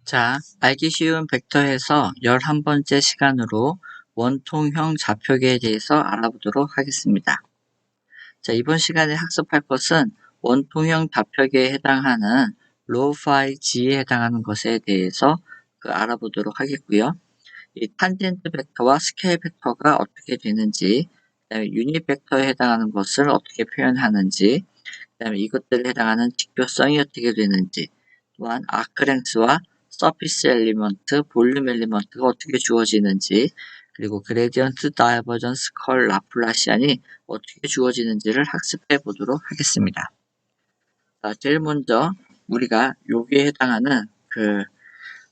자, 알기 쉬운 벡터에서 11번째 시간으로 원통형 좌표계에 대해서 알아보도록 하겠습니다. 자, 이번 시간에 학습할 것은 원통형 좌표계에 해당하는 로, 파이, g에 해당하는 것에 대해서 알아보도록 하겠고요. 이 탄젠트 벡터와 스케일 벡터가 어떻게 되는지, 그다음에 유닛 벡터에 해당하는 것을 어떻게 표현하는지, 그다음에 이것들에 해당하는 직교성이 어떻게 되는지, 또한 아크랭스와 서피스 엘리먼트, 볼륨 엘리먼트가 어떻게 주어지는지, 그리고 그레디언트, 다이버전스, 컬, 라플라시안이 어떻게 주어지는지를 학습해 보도록 하겠습니다. 자, 제일 먼저 우리가 여기에 해당하는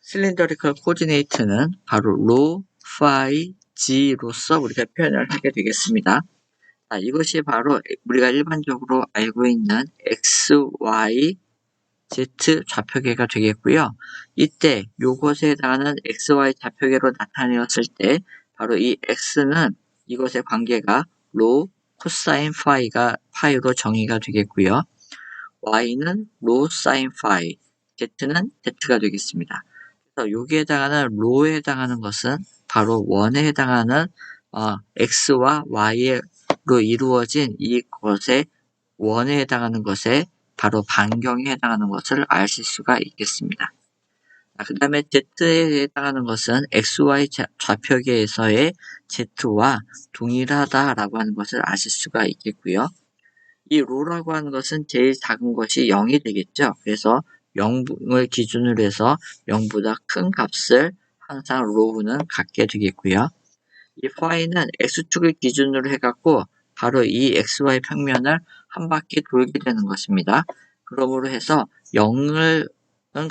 실린더리컬 코디네이트는 바로 로, 파이, g로서 우리가 표현을 하게 되겠습니다. 자, 이것이 바로 우리가 일반적으로 알고 있는 x, y, z 좌표계가 되겠고요. 이때 요것에 해당하는 x, y 좌표계로 나타내었을 때 바로 이 x는 이것의 관계가 로, 코사인 파이로 정의가 되겠고요. y는 로, 사인 파이, z는 z가 되겠습니다. 그래서 여기에 해당하는 로에 해당하는 것은 바로 원에 해당하는 x와 y로 이루어진 이것의 원에 해당하는 것에 바로 반경에 해당하는 것을 아실 수가 있겠습니다. 그 다음에 z에 해당하는 것은 xy 좌표계에서의 z와 동일하다라고 하는 것을 아실 수가 있겠고요. 이 로라고 하는 것은 제일 작은 것이 0이 되겠죠. 그래서 0을 기준으로 해서 0보다 큰 값을 항상 로우는 갖게 되겠고요. 이 파이는 x축을 기준으로 해갖고 바로 이 xy 평면을 한 바퀴 돌게 되는 것입니다. 그러므로 해서 0은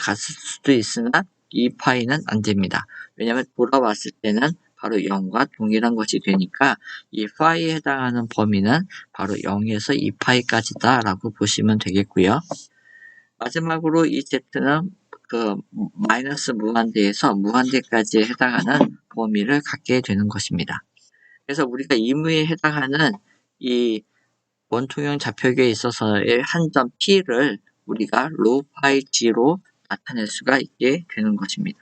갔을 수도 있으나 이 파이는 안 됩니다. 왜냐하면 돌아왔을 때는 바로 0과 동일한 것이 되니까 이 파이에 해당하는 범위는 바로 0에서 2파이까지다 라고 보시면 되겠고요. 마지막으로 이 z는 마이너스 무한대에서 무한대까지 해당하는 범위를 갖게 되는 것입니다. 그래서 우리가 임의에 해당하는 이 원통형 좌표계에 있어서의 한 점 P를 우리가 로, 파이, G로 나타낼 수가 있게 되는 것입니다.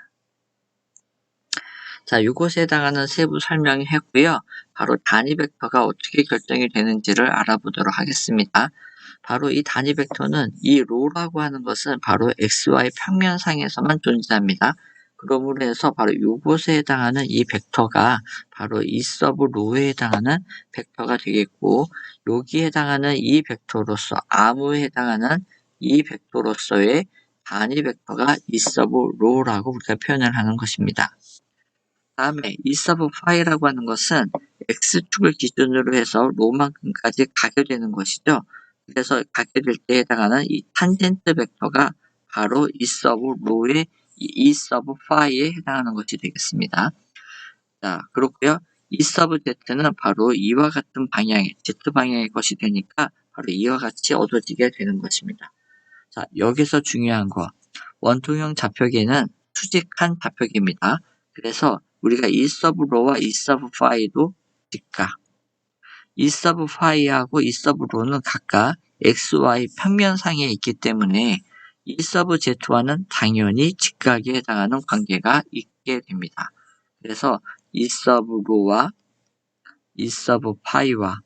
자, 이것에 해당하는 세부 설명을 했고요. 바로 단위 벡터가 어떻게 결정이 되는지를 알아보도록 하겠습니다. 바로 이 단위 벡터는 이 로라고 하는 것은 바로 XY 평면상에서만 존재합니다. 그러므로 해서 바로 이곳에 해당하는 이 벡터가 바로 이 서브 로에 해당하는 벡터가 되겠고, 여기에 해당하는 이 벡터로서 아무에 해당하는 이 벡터로서의 단위 벡터가 이 서브 로라고 우리가 표현을 하는 것입니다. 다음에 이 서브 파이라고 하는 것은 x축을 기준으로 해서 로만큼까지 가게 되는 것이죠. 그래서 가게 될 때에 해당하는 이 탄젠트 벡터가 바로 이 서브 로의 이 서브 파이에 해당하는 것이 되겠습니다. 자, 그렇고요. 이 서브 z는 바로 이와 같은 방향의 z 방향의 것이 되니까 바로 이와 같이 얻어지게 되는 것입니다. 자, 여기서 중요한 거, 원통형 좌표계는 수직한 좌표계입니다. 그래서 우리가 이 서브 로와 이 서브 파이도 직각, 이 서브 파이하고 이 서브 로는 각각 XY 평면상에 있기 때문에 이 서브 Z와는 당연히 직각에 해당하는 관계가 있게 됩니다. 그래서 이 서브 로와 이 서브 파이와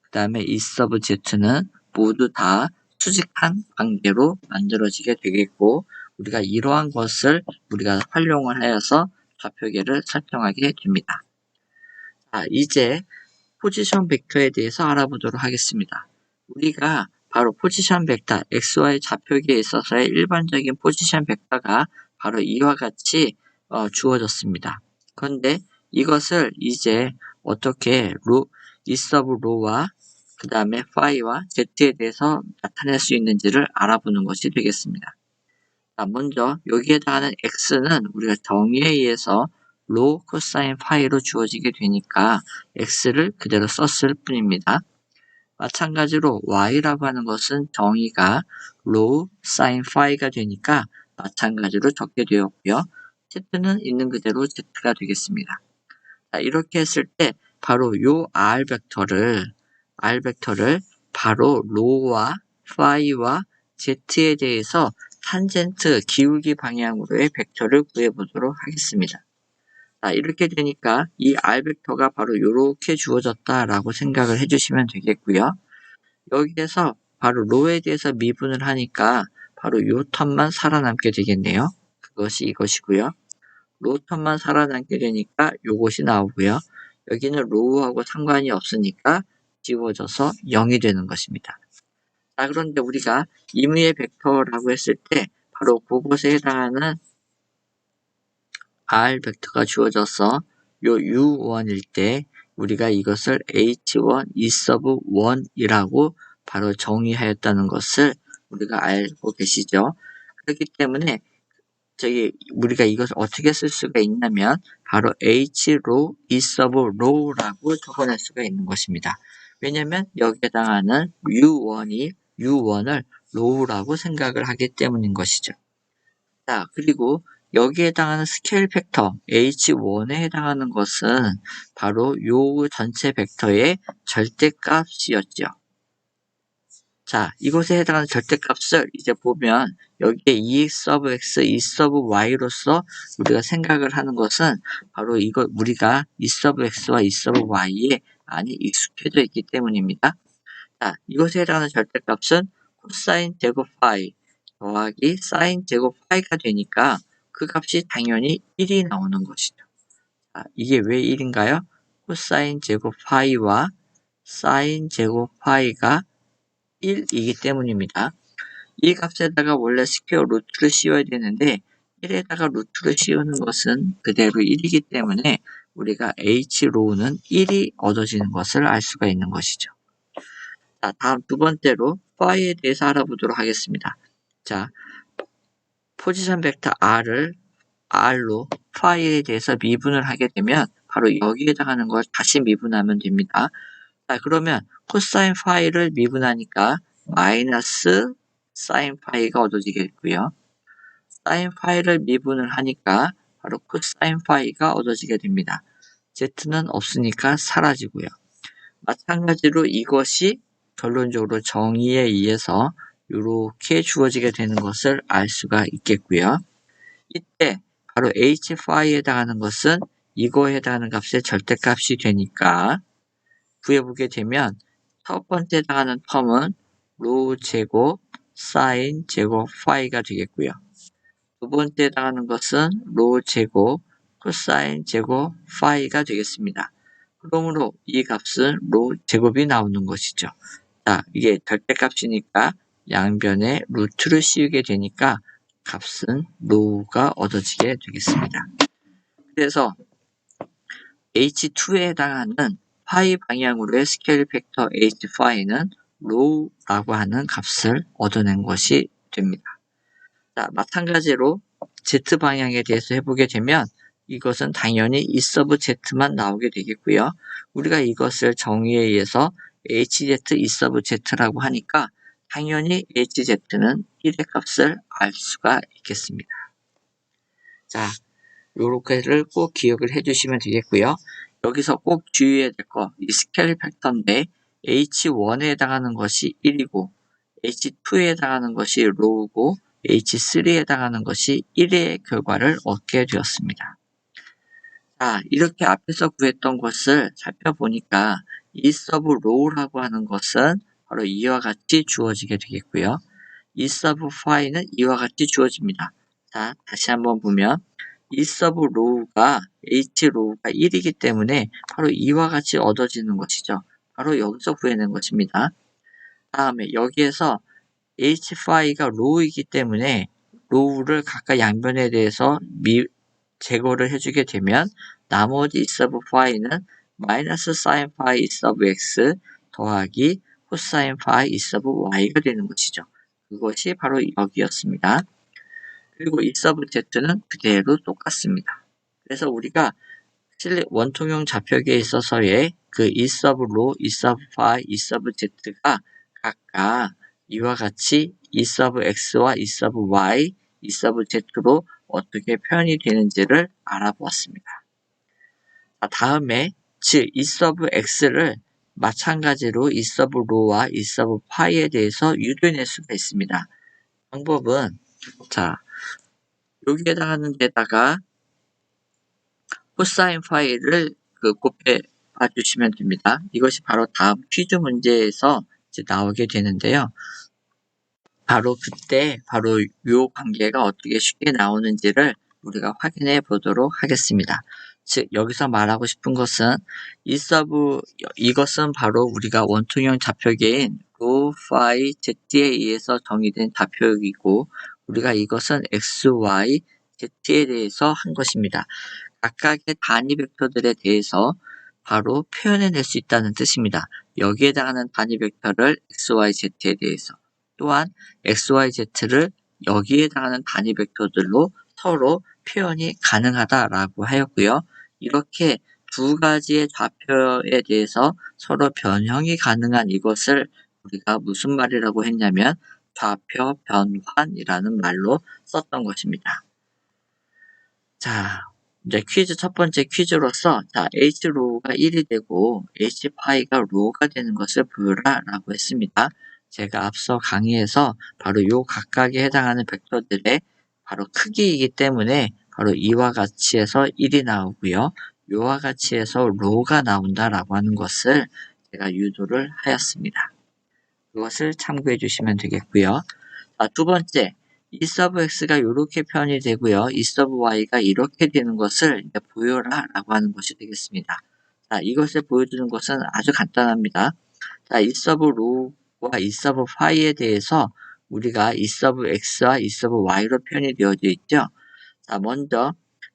그 다음에 이 서브 Z는 모두 다 수직한 관계로 만들어지게 되겠고, 우리가 이러한 것을 우리가 활용을 하여서 좌표계를 설정하게 됩니다. 자, 이제 포지션 벡터에 대해서 알아보도록 하겠습니다. 우리가 바로 포지션 벡터, XY 좌표계에 있어서의 일반적인 포지션 벡터가 바로 이와 같이 주어졌습니다. 그런데 이것을 이제 어떻게 이 서브 로와 그 다음에 파이와 z에 대해서 나타낼 수 있는지를 알아보는 것이 되겠습니다. 자, 먼저 여기에 해당하는 x는 우리가 정의에 의해서 로, 코사인, 파이로 주어지게 되니까 x를 그대로 썼을 뿐입니다. 마찬가지로 y라고 하는 것은 정의가 로, 사인, 파이가 되니까 마찬가지로 적게 되었고요. z는 있는 그대로 z가 되겠습니다. 자, 이렇게 했을 때 바로 요 r 벡터를 바로 로와 파이와 z에 대해서 탄젠트 기울기 방향으로의 벡터를 구해보도록 하겠습니다. 자, 이렇게 되니까 이 R 벡터가 바로 이렇게 주어졌다라고 생각을 해주시면 되겠고요. 여기에서 바로 로에 대해서 미분을 하니까 바로 요 텀만 살아남게 되겠네요. 그것이 이것이고요. 로 텀만 살아남게 되니까 요것이 나오고요. 여기는 로우하고 상관이 없으니까 지워져서 0이 되는 것입니다. 자, 그런데 우리가 임의의 벡터라고 했을 때 바로 그것에 해당하는 R 벡터가 주어져서 요 U1일 때 우리가 이것을 H1 E 서브 1이라고 바로 정의하였다는 것을 우리가 알고 계시죠. 그렇기 때문에 우리가 이것을 어떻게 쓸 수가 있냐면 바로 H 로 E 서브 로우라고 적어낼 수가 있는 것입니다. 왜냐하면 여기에 해당하는 U1을 로우라고 생각을 하기 때문인 것이죠. 자, 그리고 여기에 해당하는 스케일 팩터 H1에 해당하는 것은 바로 요 전체 벡터의 절대값이었죠. 자, 이것에 해당하는 절대값을 이제 보면 여기에 EX 서브 X, E 서브 Y로서 우리가 생각을 하는 것은 바로 우리가 E 서브 X와 E 서브 Y에 많이 익숙해져 있기 때문입니다. 자, 이것에 해당하는 절대값은 코사인 제곱 파이 더하기 사인 제곱 파이가 되니까 그 값이 당연히 1이 나오는 것이죠. 자, 이게 왜 1인가요? 코사인 제곱 파이와 사인 제곱 파이가 1이기 때문입니다. 이 값에다가 원래 스퀘어 루트를 씌워야 되는데 1에다가 루트를 씌우는 것은 그대로 1이기 때문에 우리가 H로우는 1이 얻어지는 것을 알 수가 있는 것이죠. 자, 다음 두 번째로 파이에 대해서 알아보도록 하겠습니다. 자, 포지션 벡터 R로 파이에 대해서 미분을 하게 되면 바로 여기에 해당하는 걸 다시 미분하면 됩니다. 자, 그러면 코사인 파이를 미분하니까 마이너스 사인 파이가 얻어지겠고요. 사인 파이를 미분을 하니까 바로 코사인 파이가 얻어지게 됩니다. Z는 없으니까 사라지고요. 마찬가지로 이것이 결론적으로 정의에 의해서 이렇게 주어지게 되는 것을 알 수가 있겠고요. 이때 바로 H5에 해당하는 것은 이거에 해당하는 값의 절대값이 되니까 구해보게 되면 첫 번째 해당하는 텀은 로 제곱 사인 제곱 파이가 되겠고요. 두 번째 해당하는 것은 로 제곱 코사인 제곱 파이가 되겠습니다. 그러므로 이 값은 로 제곱이 나오는 것이죠. 자, 이게 절대값이니까 양변에 루트를 씌우게 되니까 값은 로우가 얻어지게 되겠습니다. 그래서 H2에 해당하는 파이 방향으로의 스케일 팩터 H5는 로우라고 하는 값을 얻어낸 것이 됩니다. 자, 마찬가지로 Z 방향에 대해서 해보게 되면 이것은 당연히 E 서브 Z만 나오게 되겠고요. 우리가 이것을 정의에 의해서 HZ E 서브 Z라고 하니까 당연히 HZ는 1의 값을 알 수가 있겠습니다. 자, 요렇게를 꼭 기억을 해주시면 되겠고요. 여기서 꼭 주의해야 될 거, 이 스케일 팩터인데 H1에 해당하는 것이 1이고 H2에 해당하는 것이 로우고 H3에 해당하는 것이 1의 결과를 얻게 되었습니다. 자, 이렇게 앞에서 구했던 것을 살펴보니까 E 서브 로우라고 하는 것은 바로 이와 같이 주어지게 되겠고요. E 서브 파이는 이와 같이 주어집니다. 자, 다시 한번 보면 E 서브 로우가 H 로우가 1이기 때문에 바로 이와 같이 얻어지는 것이죠. 바로 여기서 구해낸 것입니다. 다음에 여기에서 H5가 로우이기 때문에 로우를 각각 양변에 대해서 제거를 해주게 되면 나머지 E 서브 파이는 마이너스 사인 파이 E 서브 X 더하기 코사인 파이 E 서브 Y가 되는 것이죠. 그것이 바로 여기였습니다. 그리고 E 서브 Z는 그대로 똑같습니다. 그래서 우리가 원통형 좌표계에 있어서의 그 E 서브 로, E 서브 파이, E 서브 Z가 각각 이와 같이 E 서브 X와 E 서브 Y, E 서브 Z로 어떻게 표현이 되는지를 알아보았습니다. 다음에 즉 E 서브 X를 마찬가지로 E 서브 로와 E 서브 파이에 대해서 유도해낼 수가 있습니다. 방법은 자, 여기에 해당하는 데다가 코사인 파이를 곱해 봐주시면 됩니다. 이것이 바로 다음 퀴즈 문제에서 이제 나오게 되는데요. 바로 그때 바로 요 관계가 어떻게 쉽게 나오는지를 우리가 확인해 보도록 하겠습니다. 즉 여기서 말하고 싶은 것은 이것은 바로 우리가 원통형 좌표계인 로 파이 z에 의해서 정의된 좌표이고 우리가 이것은 x, y, z에 대해서 한 것입니다. 각각의 단위 벡터들에 대해서 바로 표현해낼 수 있다는 뜻입니다. 여기에 해당하는 단위 벡터를 x, y, z에 대해서 또한 x, y, z를 여기에 해당하는 단위 벡터들로 서로 표현이 가능하다라고 하였고요. 이렇게 두 가지의 좌표에 대해서 서로 변형이 가능한 이것을 우리가 무슨 말이라고 했냐면 좌표 변환이라는 말로 썼던 것입니다. 자, 이제 첫 번째 퀴즈로서 h로우가 1이 되고 h파이가 로우가 되는 것을 보여라 라고 했습니다. 제가 앞서 강의에서 바로 요 각각에 해당하는 벡터들의 바로 크기이기 때문에 바로 이와 같이 해서 1이 나오고요. 요와 같이 해서 로우가 나온다라고 하는 것을 제가 유도를 하였습니다. 그것을 참고해 주시면 되겠고요. 자, 두 번째, 이 서브 x가 이렇게 표현이 되고요. 이 서브 y가 이렇게 되는 것을 보여라 라고 하는 것이 되겠습니다. 자, 이것을 보여주는 것은 아주 간단합니다. 자, 이 서브 로우와 이 서브 파이에 대해서 우리가 이 서브 x와 이 서브 y로 표현이 되어져 있죠. 자, 먼저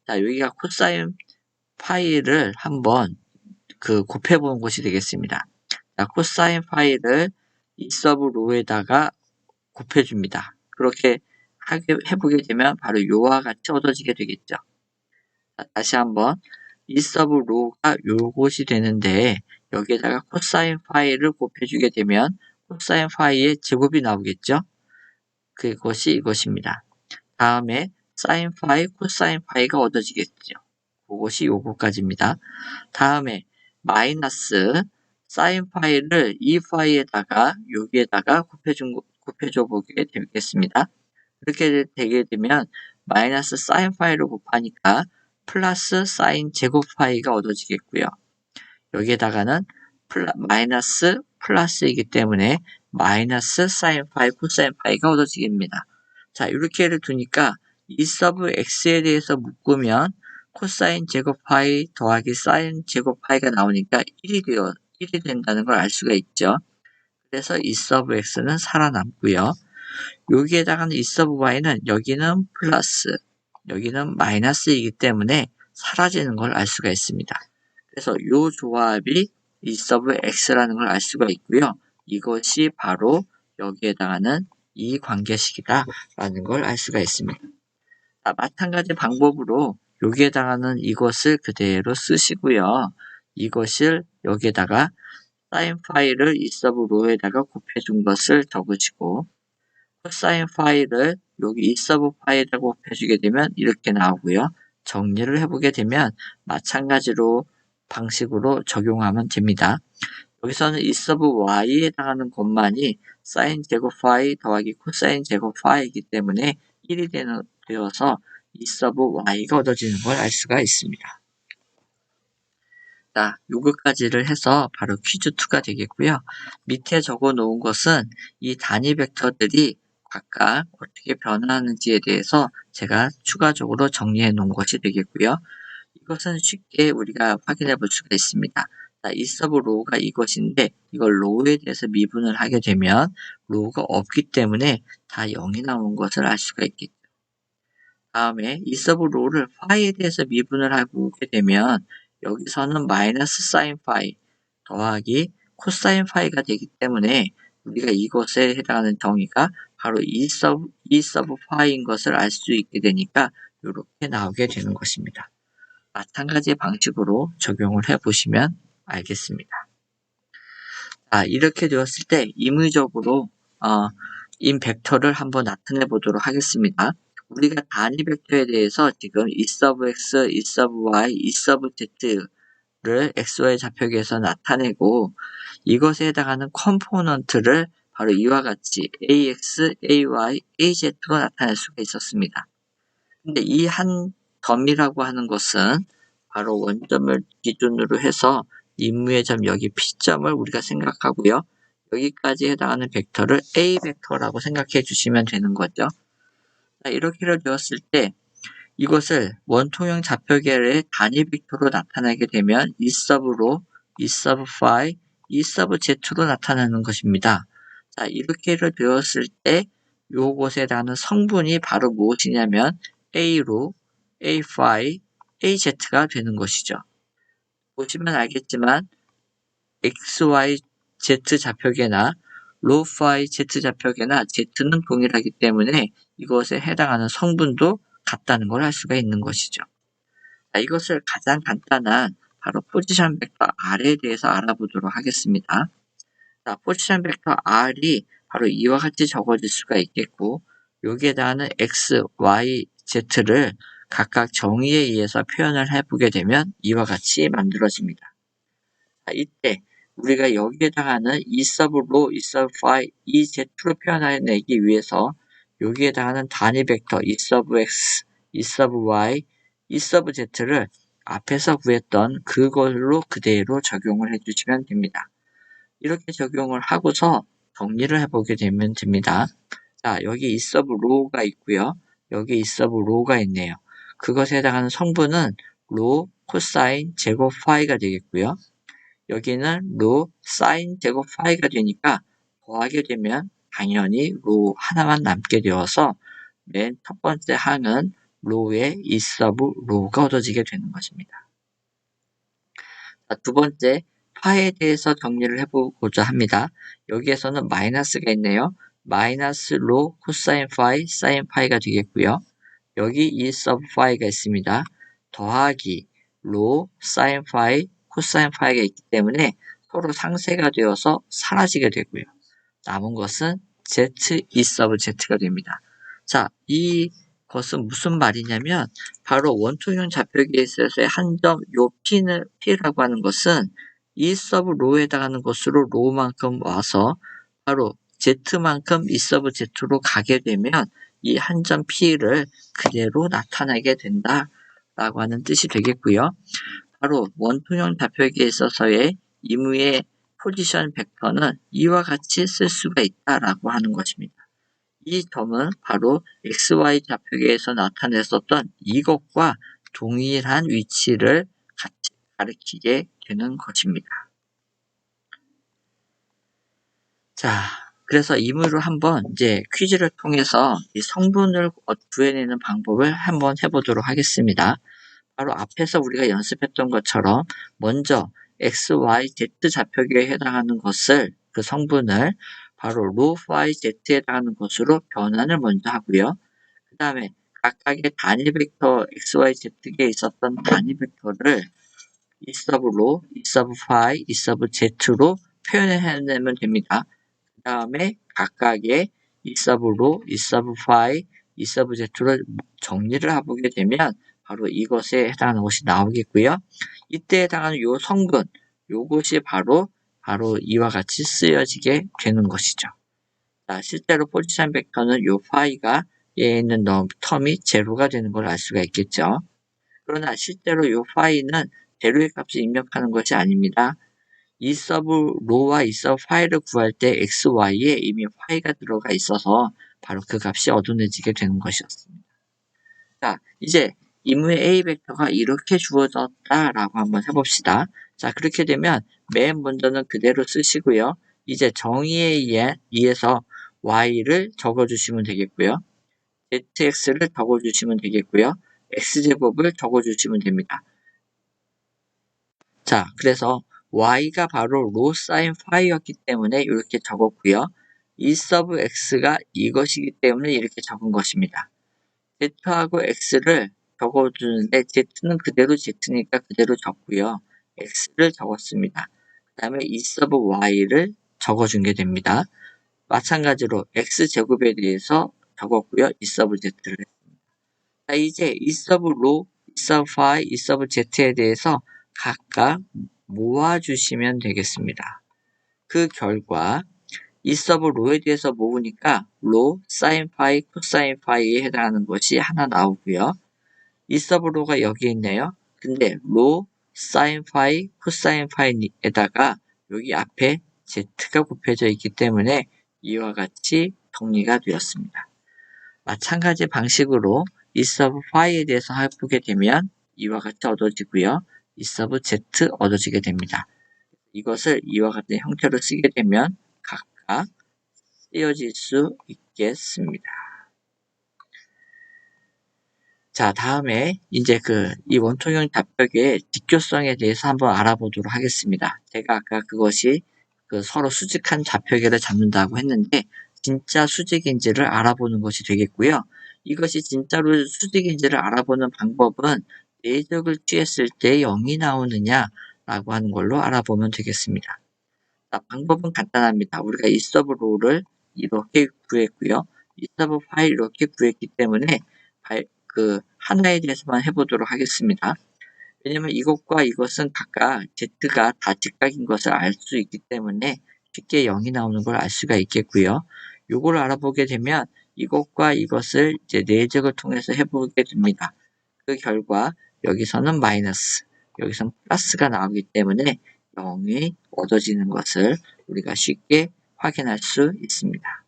여기가 코사인 파이를 한번 곱해보는 것이 되겠습니다. 자, 코사인 파이를 이 서브 로우에다가 곱해줍니다. 그렇게 해보게 되면 바로 요와 같이 얻어지게 되겠죠. 자, 다시 한번 이 서브 로우가 요것이 되는데 여기에다가 코사인 파이를 곱해주게 되면 코사인 파이의 제곱이 나오겠죠. 그것이 이것입니다. 다음에 사인 파이, 코사인 파이가 얻어지겠죠. 그것이 요거까지입니다. 다음에 마이너스 사인 파이를 이 파이에다가 여기에다가 곱해줘 보게 되겠습니다. 그렇게 되게 되면 마이너스 사인 파이를 곱하니까 플러스 사인 제곱 파이가 얻어지겠고요. 여기에다가는 마이너스 플러스이기 때문에 마이너스 사인 파이, 코사인 파이가 얻어지겠습니다. 자, 이렇게를 두니까 이 서브 x에 대해서 묶으면 코사인 제곱 파이 더하기 사인 제곱 파이가 나오니까 1이 된다는 걸 알 수가 있죠. 그래서 이 서브 x는 살아남고요. 여기에다가는 이 서브 y는 여기는 플러스, 여기는 마이너스이기 때문에 사라지는 걸 알 수가 있습니다. 그래서 이 조합이 이 서브 x라는 걸 알 수가 있고요. 이것이 바로 여기에 해당하는 이 관계식이다라는 걸 알 수가 있습니다. 마찬가지 방법으로 여기에 해당하는 이것을 그대로 쓰시고요. 이것을 여기에다가 사인 파이를 이 서브 로에다가 곱해준 것을 적으시고 코사인 파이를 여기 이 서브 파이에다가 곱해주게 되면 이렇게 나오고요. 정리를 해보게 되면 마찬가지로 방식으로 적용하면 됩니다. 여기서는 이 서브 y에 해당하는 것만이 사인 제곱 파이 더하기 코사인 제곱 파이이기 때문에 1이 되어서 이 서브 y가 얻어지는 걸 알 수가 있습니다. 자, 요거까지를 해서 바로 퀴즈 2가 되겠고요. 밑에 적어 놓은 것은 이 단위 벡터들이 각각 어떻게 변화하는지에 대해서 제가 추가적으로 정리해 놓은 것이 되겠고요. 이것은 쉽게 우리가 확인해 볼 수가 있습니다. 자, 이 서브 로우가 이것인데 이걸 로우에 대해서 미분을 하게 되면 로우가 없기 때문에 다 0이 나오는 것을 알 수가 있겠죠. 다음에 이 서브 로우를 파이에 대해서 미분을 하고 오게 되면 여기서는 마이너스 사인 파이 더하기 코사인 파이가 되기 때문에 우리가 이것에 해당하는 정의가 바로 이 서브 파이인 것을 알 수 있게 되니까 이렇게 나오게 되는 것입니다. 마찬가지 방식으로 적용을 해보시면 알겠습니다. 자, 이렇게 되었을 때 임의적으로 인 벡터를 한번 나타내 보도록 하겠습니다. 우리가 단위 벡터에 대해서 지금 이 서브 x, 이 서브 y, 이 서브 z를 xy 좌표계에서 나타내고 이것에 해당하는 컴포넌트를 바로 이와 같이 AX, AY, AZ로 나타낼 수가 있었습니다. 근데 이 한 점이라고 하는 것은 바로 원점을 기준으로 해서 임무의 점 여기 P점을 우리가 생각하고요. 여기까지 해당하는 벡터를 A 벡터라고 생각해 주시면 되는 거죠. 자, 이렇게 되었을 때 이것을 원통형 좌표계의 단위 벡터로 나타내게 되면 E sub rho, E sub phi, E sub z로 나타나는 것입니다. 자, 이렇게 되었을 때 요것에 해당하는 성분이 바로 무엇이냐면 A rho, A phi, A z가 되는 것이죠. 보시면 알겠지만 X, Y, Z 좌표계나 rho phi Z 좌표계나 Z는 동일하기 때문에 이것에 해당하는 성분도 같다는 걸 알 수가 있는 것이죠. 자, 이것을 가장 간단한 바로 포지션 벡터 R에 대해서 알아보도록 하겠습니다. 자, 포지션 벡터 R이 바로 이와 같이 적어질 수가 있겠고, 여기에 해당하는 X, Y, Z를 각각 정의에 의해서 표현을 해보게 되면 이와 같이 만들어집니다. 자, 이때 우리가 여기에 해당하는 E sub rho, E sub phi, E z로 표현해내기 위해서 여기에 해당하는 단위 벡터 E sub x, E sub y, E sub z를 앞에서 구했던 그걸로 그대로 적용을 해주시면 됩니다. 이렇게 적용을 하고서 정리를 해보게 되면 됩니다. 자, 여기 E sub rho가 있고요. 여기 E sub rho가 있네요. 그것에 해당하는 성분은 rho, 코사인, 제곱 파이가 되겠고요. 여기는 로, 사인, 제곱 파이가 되니까 더하게 되면 당연히 로 하나만 남게 되어서 맨 첫 번째 항은 로의 E 서브 로가 얻어지게 되는 것입니다. 자, 두 번째 파에 대해서 정리를 해보고자 합니다. 여기에서는 마이너스가 있네요. 마이너스 로, 코사인 파이, 사인 파이가 되겠고요. 여기 E 서브 파이가 있습니다. 더하기 로, 사인 파이, 코사인 파이가 있기 때문에 서로 상쇄가 되어서 사라지게 되고요. 남은 것은 Z, E 서브 Z가 됩니다. 자, 이것은 무슨 말이냐면 바로 원통형 좌표계에 있어서의 한 점, 요 P라고 하는 것은 E 서브 로에 해당하는 것으로 로만큼 와서 바로 Z만큼 E 서브 Z로 가게 되면 이 한 점 P를 그대로 나타내게 된다라고 하는 뜻이 되겠고요. 바로 원통형 좌표계에 있어서의 임의의 포지션 벡터는 이와 같이 쓸 수가 있다라고 하는 것입니다. 이 점은 바로 XY 좌표계에서 나타냈었던 이것과 동일한 위치를 같이 가리키게 되는 것입니다. 자, 그래서 임의로 한번 이제 퀴즈를 통해서 이 성분을 구해내는 방법을 한번 해보도록 하겠습니다. 바로 앞에서 우리가 연습했던 것처럼 먼저 X, Y, Z 좌표계에 해당하는 것을 그 성분을 바로 로, Y, Z에 해당하는 것으로 변환을 먼저 하고요. 그 다음에 각각의 단위 벡터 X, Y, Z에 있었던 단위 벡터를 E sub 로, E sub phi, E sub Z로 표현해내면 됩니다. 그 다음에 각각의 E sub 로, E sub phi, E sub Z를 정리를 해보게 되면 바로 이것에 해당하는 것이 나오겠고요. 이때 해당하는 요 성분, 요것이 바로 이와 같이 쓰여지게 되는 것이죠. 자, 실제로 포지션 벡터는 요 파이가 얘에 있는 텀이 제로가 되는 걸 알 수가 있겠죠. 그러나 실제로 요 파이는 제로의 값을 입력하는 것이 아닙니다. 이 서브 로와 이 서브 파이를 구할 때 x, y에 이미 파이가 들어가 있어서 바로 그 값이 얻어내지게 되는 것이었습니다. 자, 이제 임의 A 벡터가 이렇게 주어졌다라고 한번 해봅시다. 자, 그렇게 되면 맨 먼저는 그대로 쓰시고요. 이제 정의에 의해서 Y를 적어주시면 되겠고요. ZX를 적어주시면 되겠고요. X제곱을 적어주시면 됩니다. 자, 그래서 Y가 바로 로 사인 파이였기 때문에 이렇게 적었고요. E 서브 X가 이것이기 때문에 이렇게 적은 것입니다. Z하고 X를 적어주는데 Z는 그대로 Z니까 그대로 적고요. X를 적었습니다. 그 다음에 E 서브 Y를 적어준 게 됩니다. 마찬가지로 X제곱에 대해서 적었고요. E 서브 Z를 했습니다. 자, 이제 E 서브 로, E 서브 파이, E 서브 Z에 대해서 각각 모아주시면 되겠습니다. 그 결과 이 서브 로에 대해서 모으니까 로, 사인 파이, 코사인 파이에 해당하는 것이 하나 나오고요. 이 서브 로가 여기 있네요. 근데 로, 사인 파이, 코사인 파이에다가 여기 앞에 z가 곱해져 있기 때문에 이와 같이 정리가 되었습니다. 마찬가지 방식으로 이 서브 파이에 대해서 해보게 되면 이와 같이 얻어지고요. 이 서브 z 얻어지게 됩니다. 이것을 이와 같은 형태로 쓰게 되면 각각 쓰여질 수 있겠습니다. 자, 다음에 이제 이 원통형 답벽의 직교성에 대해서 한번 알아보도록 하겠습니다. 제가 아까 그것이 서로 수직한 좌표계를 잡는다고 했는데 진짜 수직인지를 알아보는 것이 되겠고요. 이것이 진짜로 수직인지를 알아보는 방법은 내적을 취했을 때 0이 나오느냐라고 하는 걸로 알아보면 되겠습니다. 자, 방법은 간단합니다. 우리가 이 서브 로를 이렇게 구했고요. 이 서브 파일 이렇게 구했기 때문에 하나에 대해서만 해보도록 하겠습니다. 왜냐면 이것과 이것은 각각 z가 다 직각인 것을 알 수 있기 때문에 쉽게 0이 나오는 걸 알 수가 있겠고요. 이걸 알아보게 되면 이것과 이것을 이제 내적을 통해서 해보게 됩니다. 그 결과 여기서는 마이너스, 여기서는 플러스가 나오기 때문에 0이 얻어지는 것을 우리가 쉽게 확인할 수 있습니다.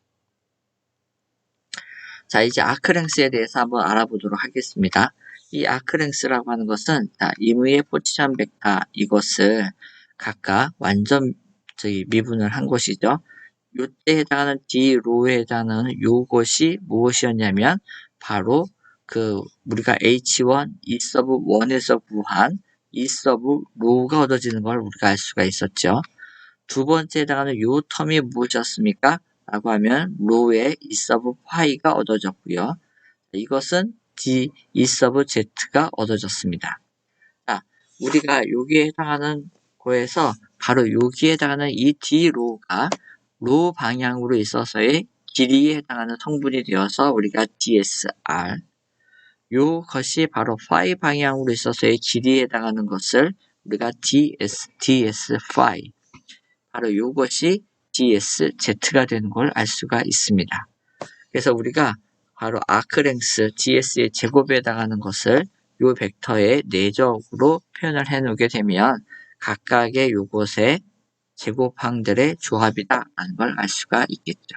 자, 이제 아크랭스에 대해서 한번 알아보도록 하겠습니다. 이 아크랭스라고 하는 것은 임의의 포지션 벡터 이것을 각각 완전 미분을 한 것이죠. 이때 해당하는 D로에 해당하는 이것이 무엇이었냐면 바로 우리가 H1, E 서브 1에서 구한 E 서브 로가 얻어지는 걸 우리가 알 수가 있었죠. 두 번째 해당하는 이 텀이 무엇이었습니까? 라고 하면 로의 E 서브 파이가 얻어졌고요. 이것은 E 서브 Z가 얻어졌습니다. 자, 우리가 여기에 해당하는 거에서 바로 여기에 해당하는 이 D로가 로 방향으로 있어서의 길이에 해당하는 성분이 되어서 우리가 DSR, 요것이 바로 phi 방향으로 있어서의 길이에 해당하는 것을 우리가 DS phi, 바로 요것이 DSZ가 되는 걸 알 수가 있습니다. 그래서 우리가 바로 아크랭스 DS의 제곱에 해당하는 것을 요 벡터의 내적으로 표현을 해 놓게 되면 각각의 요것의 제곱항들의 조합이다라는 걸 알 수가 있겠죠.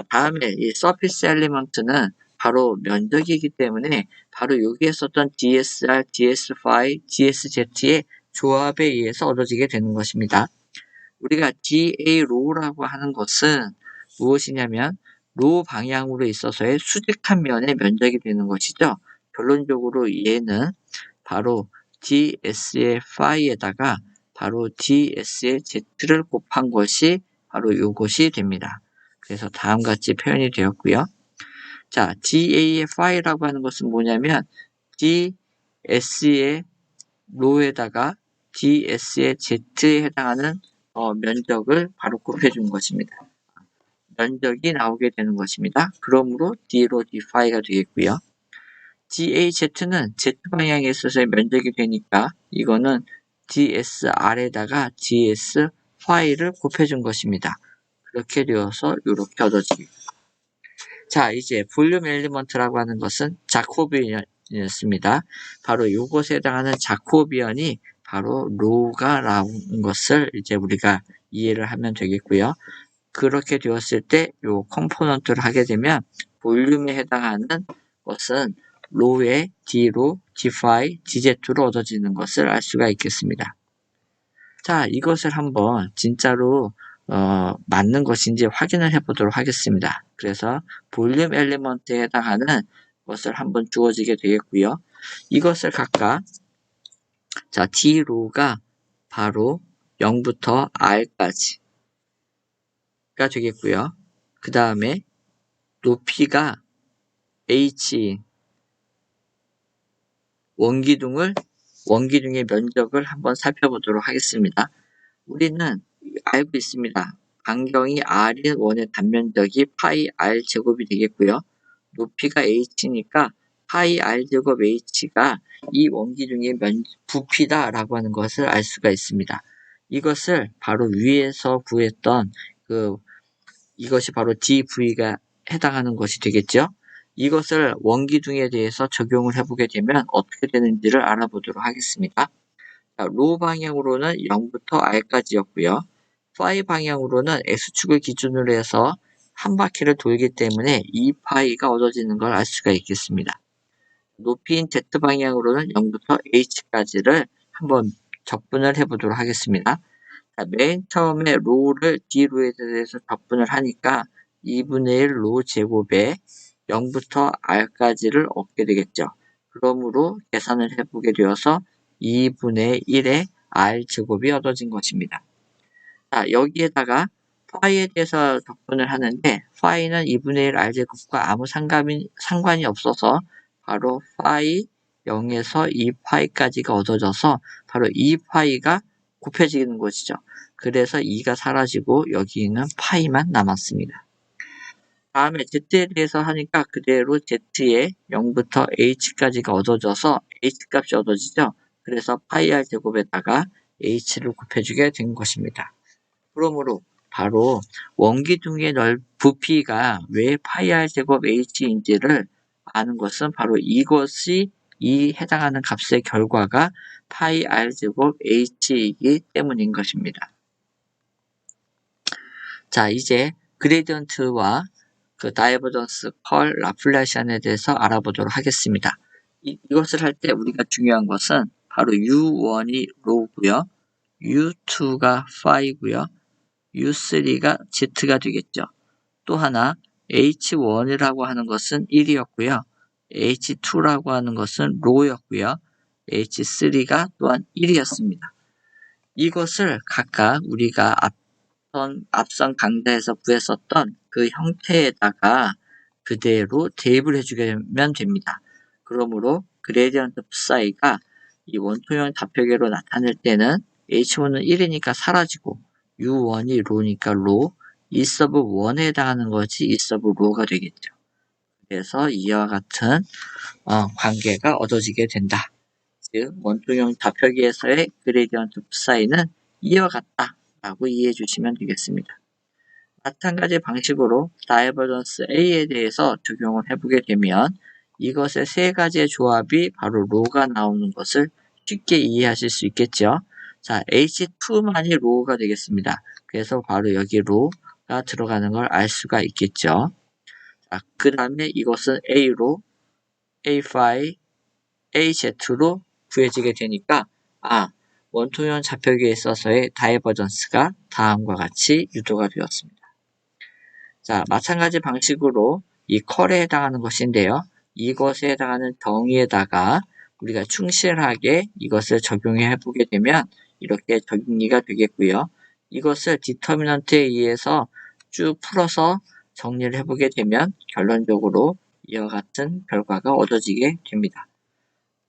다음에 이 서피스 엘리먼트는 바로 면적이기 때문에 바로 여기에 썼던 DSR, DS5, DSZ의 조합에 의해서 얻어지게 되는 것입니다. 우리가 DA로라고 하는 것은 무엇이냐면 로 방향으로 있어서의 수직한 면의 면적이 되는 것이죠. 결론적으로 얘는 바로 DS의 phi에다가 바로 DS의 Z를 곱한 것이 바로 이것이 됩니다. 그래서 다음같이 표현이 되었고요. 자, DA의 phi라고 하는 것은 뭐냐면 DS의 로에다가 DS의 Z에 해당하는 면적을 바로 곱해준 것입니다. 면적이 나오게 되는 것입니다. 그러므로 D로 D phi가 되겠고요. DAZ는 Z방향에 있어서의 면적이 되니까 이거는 DSR에다가 DS phi를 곱해준 것입니다. 그렇게 되어서 이렇게 얻어지게. 자, 이제 볼륨 엘리먼트라고 하는 것은 자코비언이었습니다. 바로 이것에 해당하는 자코비언이 바로 로가 나온 것을 이제 우리가 이해를 하면 되겠고요. 그렇게 되었을 때 이 컴포넌트를 하게 되면 볼륨에 해당하는 것은 로의 D로, D5, DZ로 얻어지는 것을 알 수가 있겠습니다. 자, 이것을 한번 진짜로 맞는 것인지 확인을 해보도록 하겠습니다. 그래서 볼륨 엘리먼트에 해당하는 것을 한번 주어지게 되겠고요. 이것을 각각 자, D로가 바로 0부터 R까지가 되겠고요. 그 다음에 높이가 H인 원기둥의 면적을 한번 살펴보도록 하겠습니다. 우리는 알고 있습니다. 반경이 R인 원의 단면적이 파이 R 제곱이 되겠고요. 높이가 H니까 파이 R 제곱 H가 이 원기둥의 부피다라고 하는 것을 알 수가 있습니다. 이것을 바로 위에서 구했던 이것이 바로 dv가 해당하는 것이 되겠죠. 이것을 원기둥에 대해서 적용을 해보게 되면 어떻게 되는지를 알아보도록 하겠습니다. 자, 로 방향으로는 0부터 r까지였고요. 파이 방향으로는 x축을 기준으로 해서 한 바퀴를 돌기 때문에 2파이가 얻어지는 걸 알 수가 있겠습니다. 높이인 z 방향으로는 0부터 h까지를 한번 적분을 해보도록 하겠습니다. 자, 맨 처음에 로를 d로에 대해서 적분을 하니까 2분의 1 로 제곱에 0부터 r까지를 얻게 되겠죠. 그러므로 계산을 해보게 되어서 2분의 1의 r 제곱이 얻어진 것입니다. 자, 여기에다가 파이에 대해서 적분을 하는데 파이는 2분의 1 r 제곱과 아무 상관이 없어서 바로 파이 0에서 2파이까지가 얻어져서 바로 2파이가 곱해지는 것이죠. 그래서 2가 사라지고 여기는 파이만 남았습니다. 다음에 z에 대해서 하니까 그대로 z에 0부터 h까지가 얻어져서 h값이 얻어지죠. 그래서 파이 r 제곱에다가 h를 곱해주게 된 것입니다. 그러므로 바로 원기둥의 부피가 왜 파이 r 제곱 h인지를 아는 것은 바로 이것이 이 해당하는 값의 결과가 파이 r 제곱 h이기 때문인 것입니다. 자, 이제 그레디언트와 다이버전스 컬 라플라시안에 대해서 알아보도록 하겠습니다. 이것을 할 때 우리가 중요한 것은 바로 U1이 로고요. U2가 파이고요. U3가 Z가 되겠죠. 또 하나 H1이라고 하는 것은 1이었고요. H2라고 하는 것은 로였고요. H3가 또한 1이었습니다. 이것을 각각 우리가 앞선 강좌에서 구했었던 그 형태에다가 그대로 대입을 해주면 됩니다. 그러므로 그레디언트 psi가 이 원통형 좌표계로 나타낼 때는 H1은 1이니까 사라지고 U1이 로니까 로, E 서브 1에 해당하는 것이 E 서브 로가 되겠죠. 그래서 이와 같은 관계가 얻어지게 된다. 즉 원통형 좌표계에서의 그레디언트 psi는 이와 같다 라고 이해해 주시면 되겠습니다. 마찬가지 방식으로 다이버전스 A에 대해서 적용을 해보게 되면 이것의 세 가지의 조합이 바로 로가 나오는 것을 쉽게 이해하실 수 있겠죠. 자, H2만이 로가 되겠습니다. 그래서 바로 여기 로가 들어가는 걸 알 수가 있겠죠. 자, 그 다음에 이것은 A로, A5, AZ로 구해지게 되니까 원통형 좌표계에 있어서의 다이버전스가 다음과 같이 유도가 되었습니다. 자, 마찬가지 방식으로 이 컬에 해당하는 것인데요. 이것에 해당하는 정의에다가 우리가 충실하게 이것을 적용해 보게 되면 이렇게 정리가 되겠고요. 이것을 디터미넌트에 의해서 쭉 풀어서 정리를 해보게 되면 결론적으로 이와 같은 결과가 얻어지게 됩니다.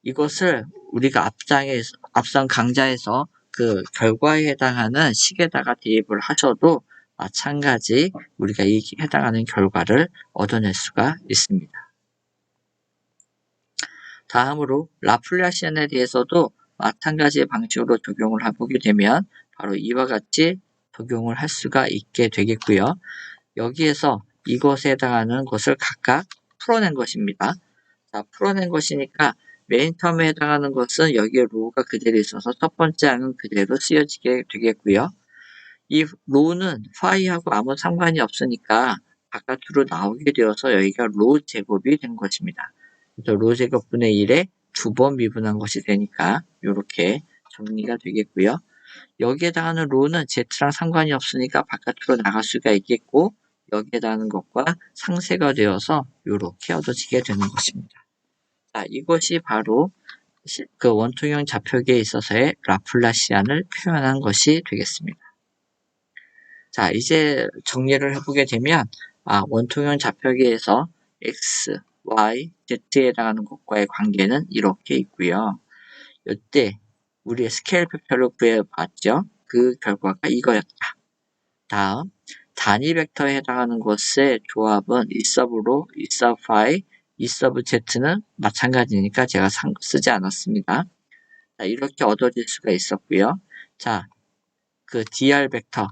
이것을 우리가 앞선 강좌에서 그 결과에 해당하는 식에다가 대입을 하셔도 마찬가지 우리가 이 해당하는 결과를 얻어낼 수가 있습니다. 다음으로 라플라시안에 대해서도 마찬가지의 방식으로 적용을 해보게 되면 바로 이와 같이 적용을 할 수가 있게 되겠고요. 여기에서 이것에 해당하는 것을 각각 풀어낸 것입니다. 자, 풀어낸 것이니까 메인 텀에 해당하는 것은 여기에 로가 그대로 있어서 첫 번째 항은 그대로 쓰여지게 되겠고요. 이 로는 파이하고 아무 상관이 없으니까 바깥으로 나오게 되어서 여기가 로 제곱이 된 것입니다. 그래서 로 제곱분의 1에 두 번 미분한 것이 되니까 이렇게 정리가 되겠고요. 여기에 해당하는 로는 Z랑 상관이 없으니까 바깥으로 나갈 수가 있겠고 여기에 해당하는 것과 상쇄가 되어서 이렇게 얻어지게 되는 것입니다. 자, 이것이 바로 그 원통형 좌표계에 있어서의 라플라시안을 표현한 것이 되겠습니다. 자, 이제 정리를 해보게 되면 원통형 좌표계에서 x, y, z에 해당하는 것과의 관계는 이렇게 있고요. 이때 우리의 스케일 벡터를 구해봤죠. 그 결과가 이거였다. 다음 단위 벡터에 해당하는 것의 조합은 E 서브 로, E 서브 파이, E 서브 z는 마찬가지니까 제가 쓰지 않았습니다. 자, 이렇게 얻어질 수가 있었고요. 자, 그 dr 벡터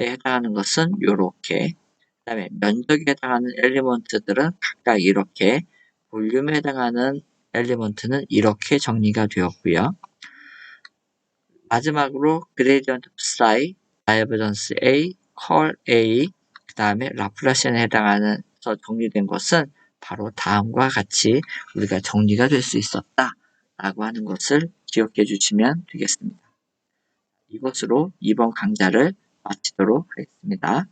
해당하는 것은 요렇게, 그 다음에 면적에 해당하는 엘리먼트들은 각각 이렇게, 볼륨에 해당하는 엘리먼트는 이렇게 정리가 되었고요. 마지막으로 그레디언트 psi, 다이버전스 A, 컬 A, 그 다음에 라플라시안에 해당하는 정리된 것은 바로 다음과 같이 우리가 정리가 될 수 있었다 라고 하는 것을 기억해 주시면 되겠습니다. 이것으로 이번 강좌를 마치도록 하겠습니다.